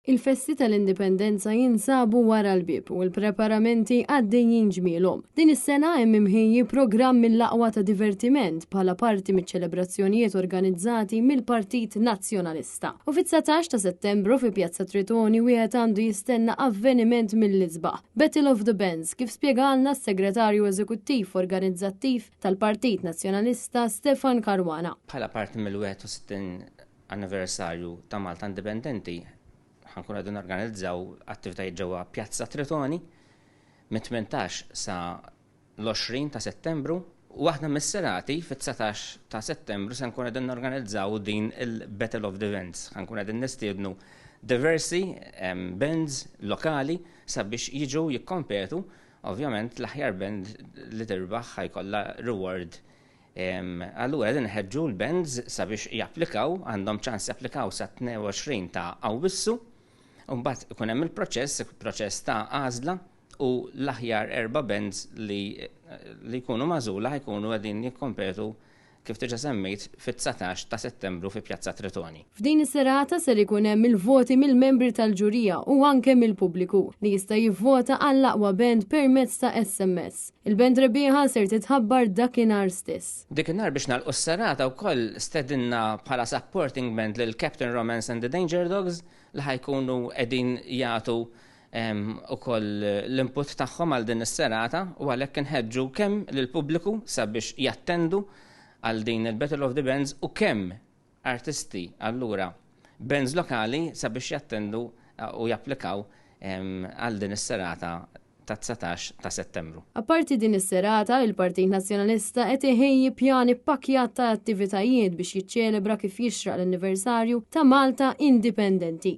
Il-festi tal-indipendenza jinsabu wara l-bib u l-preparamenti għaddejjin ġmielhom. Din is-sena hemm imħejji programm mill-aqwa ta' divertiment bħala parti miċ-ċelebrazzjonijiet organizzati mill-Partit Nazzjonalista. U fit-19 ta' Settembru fi Pjazza Tritoni wieħed għandu jistenna avveniment mill-isbaħ. Battle of the Bands kif spjegalna s-Segretarju Eżekuttiv Organizzattiv tal-Partit Nazzjonalista Stefan Karwana. Bħala parti mill-61 anniversarju ta' Malta Indipendenti ħankun għadun organizzaw attivitajiet ġewwa Pjazza Tritoni mit-18 sa l-20 ta' Settembru u waħda mis-serati fit-19 ta' Settembru se nkun qegħdin organizzaw din il-Battle of the Bands. Ħankun qegħdin nistiednu diversi bands lokali sabiex jiġu jikkompetu, ovvjament l-aħjar band li tirbaħ ħajkollha reward. Allura qegħdin nħeġġu l-bands sabiex japplikaw, għandhom ċans japplikaw sa 22 ta' Awwissu. Mbagħad ikun hemm il-proċess ta' għażla u l-aħjar 4 bands li jkunu magħżula jkunu qegħdin jikkompetu kif diġà semmejt fit-19 ta' Settembru fi Pjazza Tritoni. F'din is-serata ser ikun hemm il-voti mill-membri tal-ġurija u anke mill-pubbliku li jista' jivvota għall-aqwa band permezz ta' SMS. Il-band rebbieħa ser titħabbar dakinhar stess. Dakinhar biex nagħlqu s-serata wkoll stedinna bħala supporting band lil Captain Romance and the Danger Dogs li ħajkunu qegħdin jagħtu ukoll l-input tagħhom għal din is-serata u għalhekk inħeġġu kemm lill-pubbliku sabiex jattendu għal din il-Battle of the Bands u kemm artisti allura bands lokali sabiex jattendu u japplikaw għal din is-serata ta' 19 ta' Settembru. Apparti din is-serata, il-Partit Nazzjonalista qed iħejji pjani pakkjat ta' attivitajiet biex jiċċelebra kif jixraq l-anniversarju ta' Malta Indipendenti.